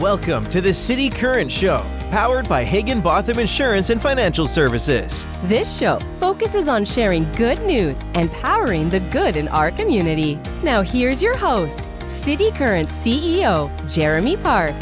Welcome to the cityCURRENT Show, powered by Higginbotham Insurance and Financial Services. This show focuses on sharing good news and powering the good in our community. Now here's your host, cityCURRENT CEO, Jeremy Park.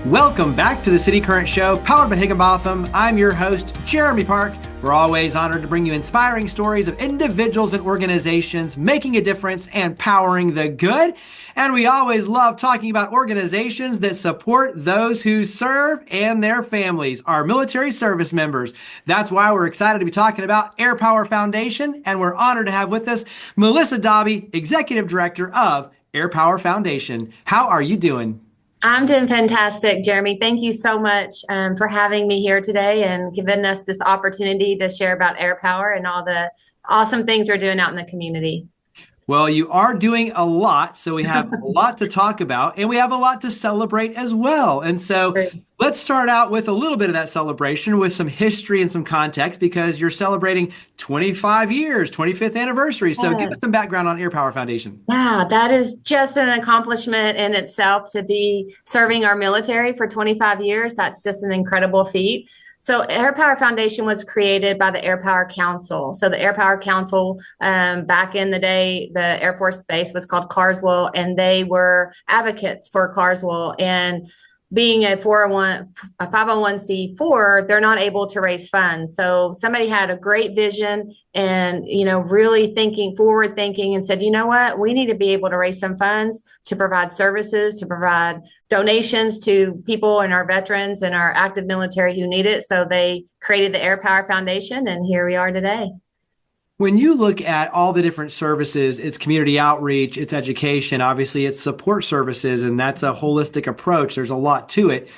Welcome back to the cityCURRENT Show, powered by Higginbotham. I'm your host, Jeremy Park. We're always honored to bring you inspiring stories of individuals and organizations making a difference and powering the good. And we always love talking about organizations that support those who serve and their families, our military service members. That's why we're excited to be talking about Airpower Foundation, and we're honored to have with us Melissa Dabi, Executive Director of Airpower Foundation. How are you doing? I'm doing fantastic, Jeremy. Thank you so much for having me here today and giving us this opportunity to share about Airpower and all the awesome things we're doing out in the community. Well, you are doing a lot, so we have a lot to talk about, and we have a lot to celebrate as well. And so let's start out with a little bit of that celebration with some history and some context, because you're celebrating 25 years, 25th anniversary. So give us some background on Airpower Foundation. Wow, that is just an accomplishment in itself to be serving our military for 25 years. That's just an incredible feat. So Airpower Foundation was created by the Airpower Council. So the Airpower Council, back in the day, the Air Force Base was called Carswell, and they were advocates for Carswell. And being a 501c4, they're not able to raise funds. So somebody had a great vision and, really forward thinking and said, you know what, we need to be able to raise some funds to provide services, to provide donations to people and our veterans and our active military who need it. So they created the Airpower Foundation, and here we are today. When you look at all the different services, it's community outreach, it's education, obviously it's support services, and that's a holistic approach. There's a lot to it.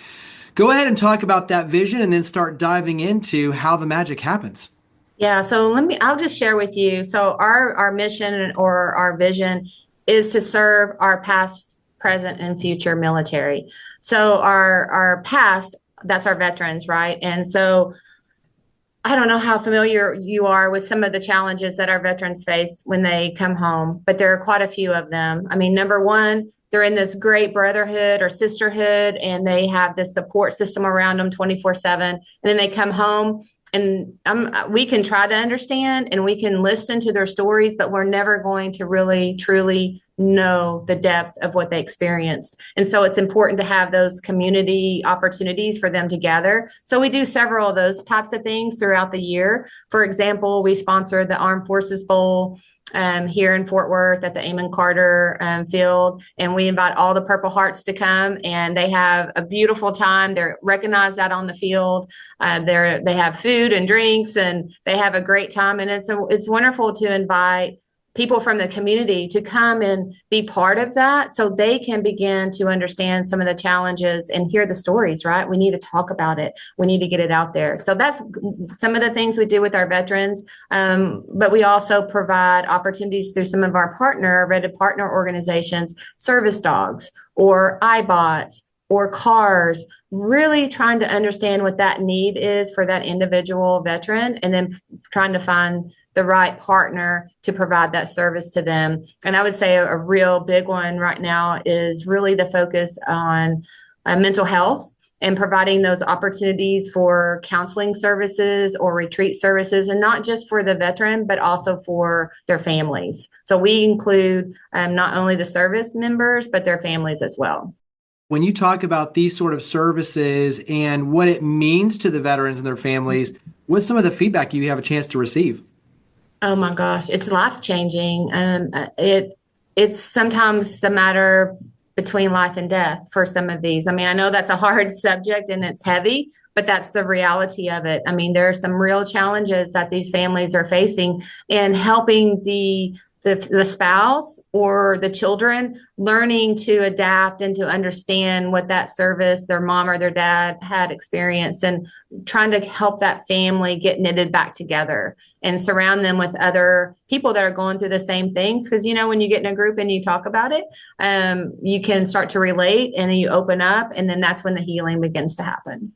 Go ahead and talk about that vision and then start diving into how the magic happens. Yeah, so I'll just share with you. So our mission or our vision is to serve our past, present, and future military. So our past, that's our veterans, right? And so I don't know how familiar you are with some of the challenges that our veterans face when they come home, but there are quite a few of them. I mean, number one, they're in this great brotherhood or sisterhood, and they have this support system around them 24/7. And then they come home, and we can try to understand and we can listen to their stories, but we're never going to really, truly know the depth of what they experienced. And so it's important to have those community opportunities for them to gather. So we do several of those types of things throughout the year. For example, we sponsor the Armed Forces Bowl here in Fort Worth at the Amon Carter field, and we invite all the Purple Hearts to come, and they have a beautiful time. They're recognized out on the field. They have food and drinks, and they have a great time. And it's wonderful to invite people from the community to come and be part of that so they can begin to understand some of the challenges and hear the stories, right? We need to talk about it. We need to get it out there. So that's some of the things we do with our veterans. But we also provide opportunities through some of our rated partner organizations, service dogs or iBots or cars, really trying to understand what that need is for that individual veteran, and then trying to find the right partner to provide that service to them. And I would say a real big one right now is really the focus on mental health and providing those opportunities for counseling services or retreat services, and not just for the veteran, but also for their families. So we include not only the service members, but their families as well. When you talk about these sort of services and what it means to the veterans and their families, what's some of the feedback you have a chance to receive? Oh my gosh, it's life-changing. It's sometimes the matter between life and death for some of these. I mean, I know that's a hard subject and it's heavy, but that's the reality of it. I mean, there are some real challenges that these families are facing, and helping the spouse or the children learning to adapt and to understand what that service, their mom or their dad had experienced, and trying to help that family get knitted back together and surround them with other people that are going through the same things. Because, when you get in a group and you talk about it, you can start to relate and you open up, and then that's when the healing begins to happen.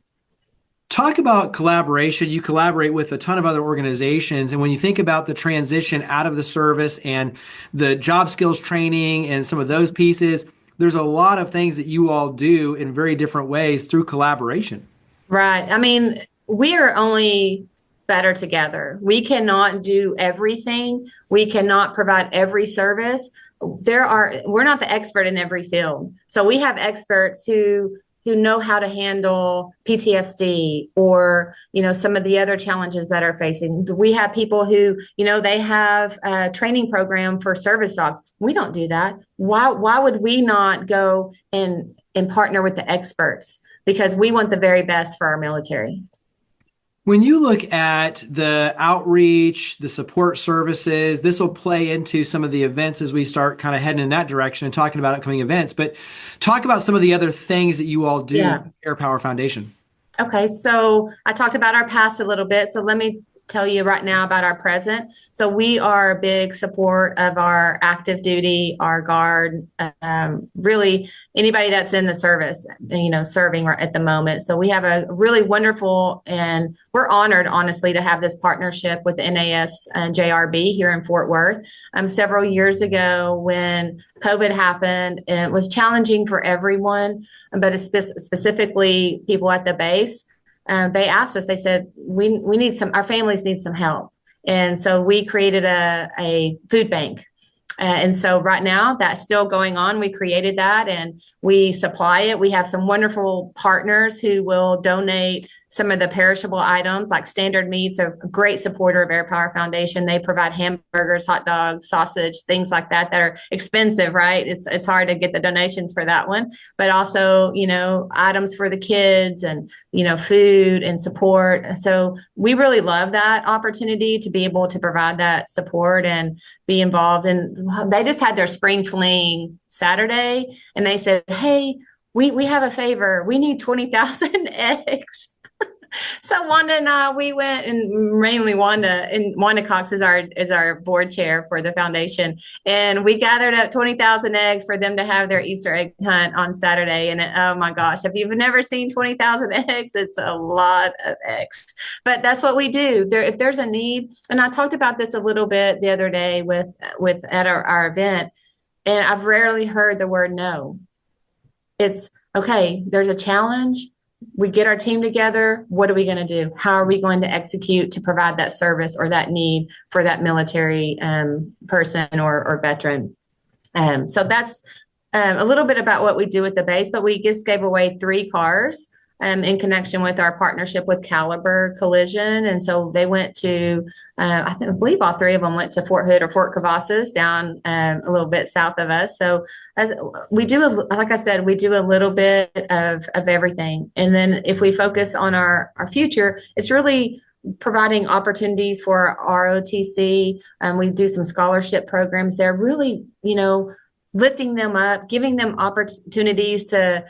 Talk about collaboration. You collaborate with a ton of other organizations. And when you think about the transition out of the service and the job skills training and some of those pieces, there's a lot of things that you all do in very different ways through collaboration. Right. I mean, we are only better together. We cannot do everything. We cannot provide every service. We're not the expert in every field. So we have experts who know how to handle PTSD or, some of the other challenges that are facing. We have people who, they have a training program for service dogs. We don't do that. Why would we not go and partner with the experts? Because we want the very best for our military. When you look at the outreach, the support services, this will play into some of the events as we start kind of heading in that direction and talking about upcoming events. But talk about some of the other things that you all do at Airpower Foundation. Okay, so I talked about our past a little bit. So let me tell you right now about our present. So we are a big support of our active duty, our guard, really anybody that's in the service, serving at the moment. So we have a really wonderful, and we're honored, honestly, to have this partnership with NAS and JRB here in Fort Worth. Several years ago when COVID happened, and it was challenging for everyone, but specifically people at the base. They asked us, they said, we need our families need some help. And so we created a food bank. And so right now that's still going on. We created that and we supply it. We have some wonderful partners who will donate some of the perishable items like Standard Meats, a great supporter of Airpower Foundation. They provide hamburgers, hot dogs, sausage, things like that are expensive, right? It's hard to get the donations for that one, but also, items for the kids and, food and support. So we really love that opportunity to be able to provide that support and be involved. And they just had their spring fling Saturday and they said, hey, we have a favor. We need 20,000 eggs. So Wanda and I, we went, and mainly Wanda, and Wanda Cox is our board chair for the foundation, and we gathered up 20,000 eggs for them to have their Easter egg hunt on Saturday. And oh my gosh, if you've never seen 20,000 eggs, it's a lot of eggs. But that's what we do. If there's a need, and I talked about this a little bit the other day with at our event, and I've rarely heard the word no. It's okay. There's a challenge. We get our team together. What are we going to do? How are we going to execute to provide that service or that need for that military person or veteran? So that's a little bit about what we do at the base, but we just gave away 3 cars in connection with our partnership with Caliber Collision. And so they went to, I believe all 3 of them went to Fort Hood or Fort Cavazos down a little bit south of us. So we do, like I said, we do a little bit of everything. And then if we focus on our future, it's really providing opportunities for ROTC. We do some scholarship programs there, really, lifting them up, giving them opportunities to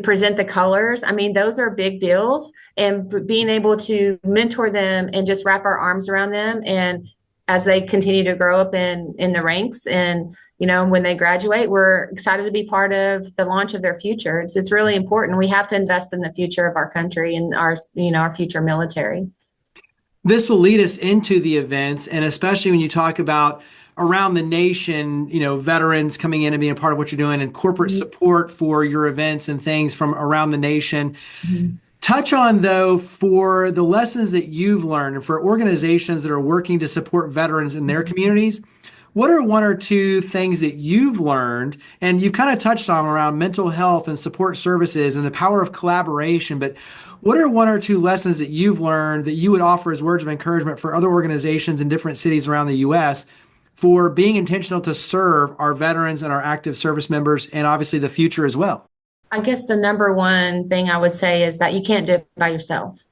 present the colors. I mean, those are big deals, and being able to mentor them and just wrap our arms around them. And as they continue to grow up in the ranks and, when they graduate, we're excited to be part of the launch of their future. It's really important. We have to invest in the future of our country and our future military. This will lead us into the events, and especially when you talk about around the nation, veterans coming in and being a part of what you're doing and corporate support for your events and things from around the nation. Touch on, though, for the lessons that you've learned and for organizations that are working to support veterans in their communities, what are 1 or 2 things that you've learned? And you've kind of touched on around mental health and support services and the power of collaboration, but what are 1 or 2 lessons that you've learned that you would offer as words of encouragement for other organizations in different cities around the U.S. for being intentional to serve our veterans and our active service members and obviously the future as well? I guess the number one thing I would say is that you can't do it by yourself.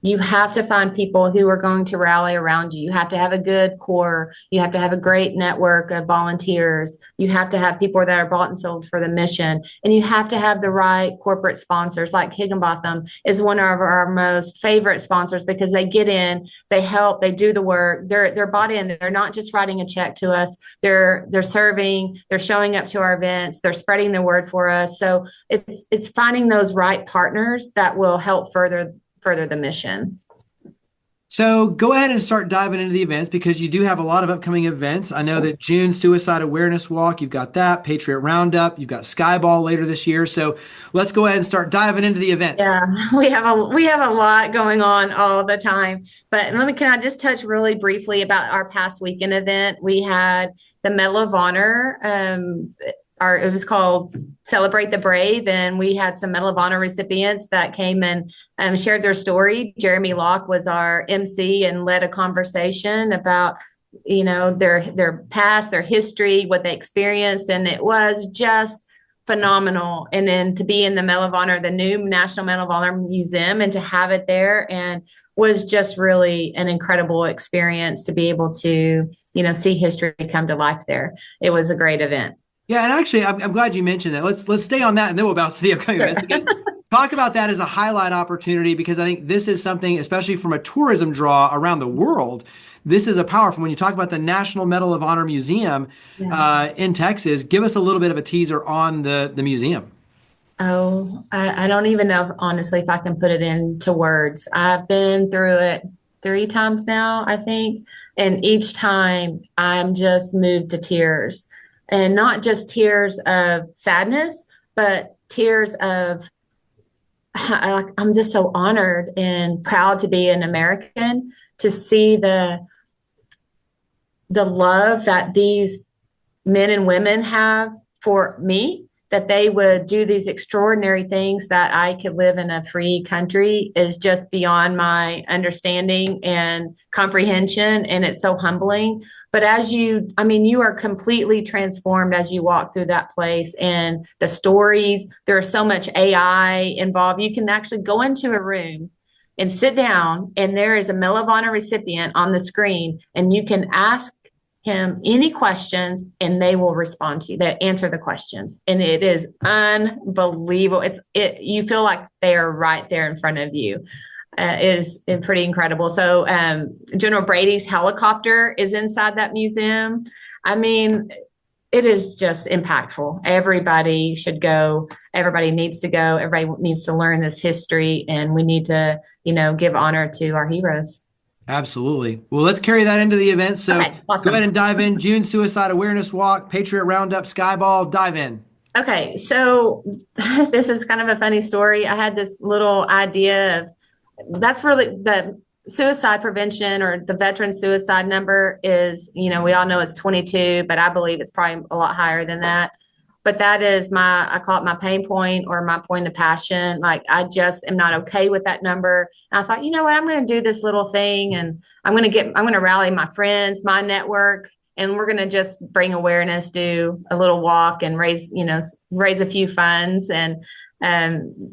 You have to find people who are going to rally around you. You have to have a good core. You have to have a great network of volunteers. You have to have people that are bought and sold for the mission. And you have to have the right corporate sponsors. Like Higginbotham is one of our most favorite sponsors because they get in, they help, they do the work. They're bought in. They're not just writing a check to us. They're serving, they're showing up to our events, they're spreading the word for us. So it's finding those right partners that will help further the mission. So go ahead and start diving into the events because you do have a lot of upcoming events. I know that June Suicide Awareness Walk, you've got that, Patriot Roundup, you've got Skyball later this year. So let's go ahead and start diving into the events. Yeah, we have a lot going on all the time. But can I just touch really briefly about our past weekend event? We had the Medal of Honor. It was called Celebrate the Brave, and we had some Medal of Honor recipients that came and shared their story. Jeremy Locke was our MC and led a conversation about their past, their history, what they experienced, and it was just phenomenal. And then to be in the Medal of Honor, the new National Medal of Honor Museum, and to have it there, and was just really an incredible experience to be able to see history come to life there. It was a great event. Yeah, and actually, I'm glad you mentioned that. Let's stay on that, and then we'll bounce to the upcoming events, because talk about that as a highlight opportunity, because I think this is something, especially from a tourism draw around the world, this is a powerful. When you talk about the National Medal of Honor Museum in Texas, give us a little bit of a teaser on the museum. Oh, I don't even know, honestly, if I can put it into words. I've been through it 3 times now, I think, and each time I'm just moved to tears. And not just tears of sadness, but tears of, I'm just so honored and proud to be an American, to see the love that these men and women have for me, that they would do these extraordinary things, that I could live in a free country, is just beyond my understanding and comprehension. And it's so humbling. But you are completely transformed as you walk through that place, and the stories, there is so much AI involved. You can actually go into a room and sit down, and there is a Medal of Honor recipient on the screen, and you can ask him any questions and they will respond to you. They answer the questions, and it is unbelievable. You feel like they are right there in front of you. It is pretty incredible. So General Brady's helicopter is inside that museum. I mean, it is just impactful. Everybody should go. Everybody needs to go. Everybody needs to learn this history, and we need to, give honor to our heroes. Absolutely. Well, let's carry that into the event. So Okay, awesome. Go ahead and dive in. June Suicide Awareness Walk, Patriot Roundup, Skyball, dive in. Okay, so this is kind of a funny story. I had this little idea of, that's really the suicide prevention, or the veteran suicide number is, we all know it's 22, but I believe it's probably a lot higher than that. But that is I call it my pain point, or my point of passion. Like, I just am not okay with that number. And I thought, you know what, I'm going to do this little thing, and I'm going to rally my friends, my network, and we're going to just bring awareness, do a little walk, and raise a few funds, and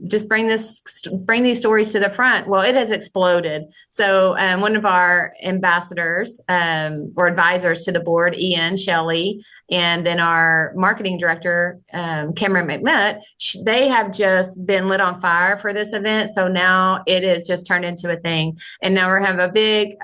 just bring these stories to the front. Well, it has exploded. So one of our ambassadors or advisors to the board, Ian Shelley, and then our marketing director, Cameron McNutt, they have just been lit on fire for this event. So now it has just turned into a thing. And now we're having a big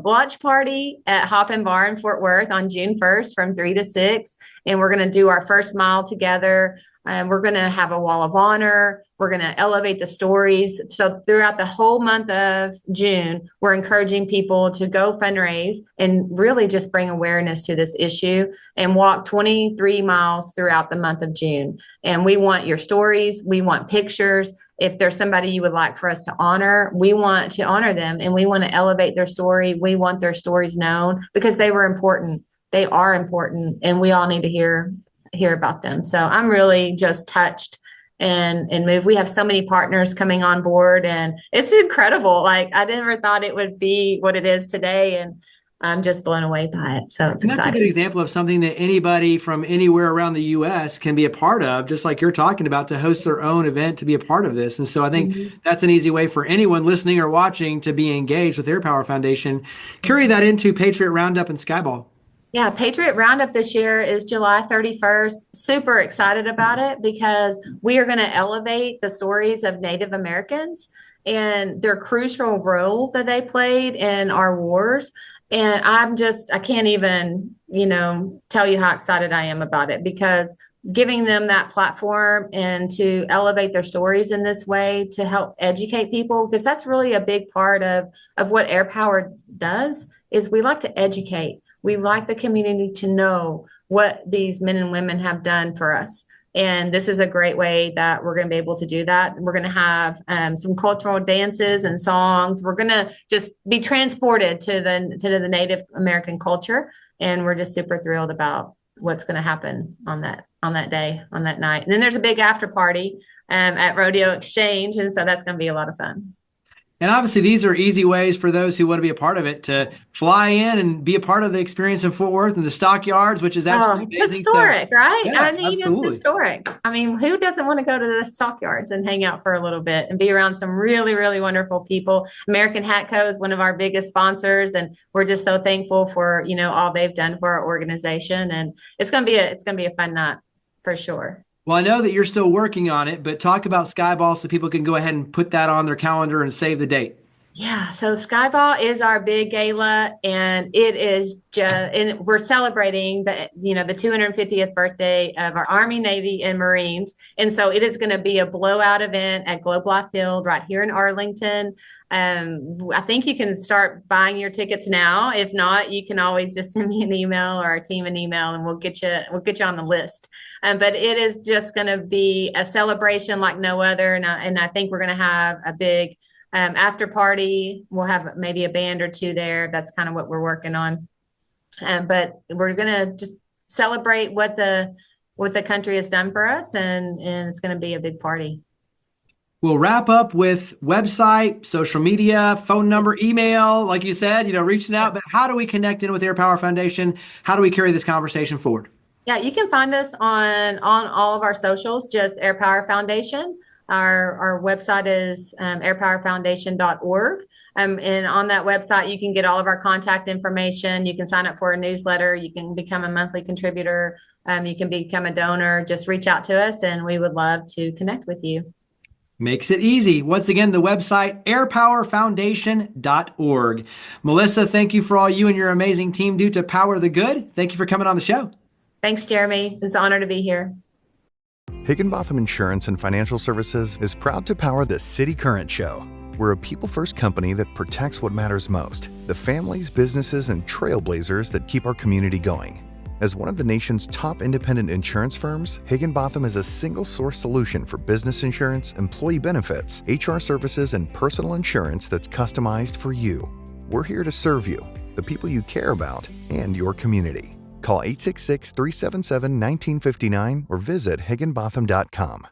watch party at Hop and Bar in Fort Worth on June 1st from 3 to 6. And we're going to do our first mile together. We're going to have a wall of honor. We're going to elevate the stories. So throughout the whole month of June, we're encouraging people to go fundraise and really just bring awareness to this issue, and walk 23 miles throughout the month of June. And we want your stories. We want pictures. If there's somebody you would like for us to honor, we want to honor them, and we want to elevate their story. We want their stories known, because they were important. They are important, and we all need to hear about them. So I'm really just touched and moved. We have so many partners coming on board, and it's incredible. Like, I never thought it would be what it is today, and I'm just blown away by it. So it's exciting. That's a good example of something that anybody from anywhere around the U.S. can be a part of, just like you're talking about, to host their own event, to be a part of this. And so I think that's an easy way for anyone listening or watching to be engaged with Airpower Foundation. Carry that into Patriot Roundup and Skyball. Yeah, Patriot Roundup this year is July 31st. Super excited about it, because we are going to elevate the stories of Native Americans and their crucial role that they played in our wars. And I can't even, tell you how excited I am about it, because giving them that platform and to elevate their stories in this way to help educate people, because that's really a big part of what Airpower does, is we like to educate. We like the community to know what these men and women have done for us. And this is a great way that we're going to be able to do that. We're going to have some cultural dances and songs. We're going to just be transported to the Native American culture, and we're just super thrilled about what's going to happen on that day, on that night. And then there's a big after party at Rodeo Exchange, and so that's going to be a lot of fun. And obviously, these are easy ways for those who want to be a part of it to fly in and be a part of the experience in Fort Worth and the stockyards, which is absolutely it's historic, right? Yeah, I mean, absolutely. it's historic. I mean, who doesn't want to go to the stockyards and hang out for a little bit and be around some really, really wonderful people? American Hat Co. is one of our biggest sponsors, and we're just so thankful for all they've done for our organization. And it's gonna be a fun night for sure. Well, I know that you're still working on it, but talk about Skyball so people can go ahead and put that on their calendar and save the date. Yeah, so Skyball is our big gala, and it is and we're celebrating the 250th birthday of our Army, Navy, and Marines. And so it is going to be a blowout event at Globe Life Field right here in Arlington. I think you can start buying your tickets now. If not, you can always just send me an email or our team an email, and we'll get you on the list. But it is just going to be a celebration like no other, and I think we're going to have a big after party. We'll have maybe a band or two there. That's kind of what we're working on. But we're going to just celebrate what the country has done for us, and it's going to be a big party. We'll wrap up with website, social media, phone number, email, like you said, reaching out. But how do we connect in with Airpower Foundation? How do we carry this conversation forward? Yeah, you can find us on all of our socials, just Airpower Foundation. Our website is airpowerfoundation.org. And on that website, you can get all of our contact information. You can sign up for a newsletter. You can become a monthly contributor. You can become a donor. Just reach out to us, and we would love to connect with you. Makes it easy. Once again, the website, airpowerfoundation.org. Melissa, thank you for all you and your amazing team do to power the good. Thank you for coming on the show. Thanks, Jeremy. It's an honor to be here. Higginbotham Insurance and Financial Services is proud to power the cityCURRENT Show. We're a people-first company that protects what matters most, the families, businesses, and trailblazers that keep our community going. As one of the nation's top independent insurance firms, Higginbotham is a single-source solution for business insurance, employee benefits, HR services, and personal insurance that's customized for you. We're here to serve you, the people you care about, and your community. Call 866-377-1959 or visit higginbotham.com.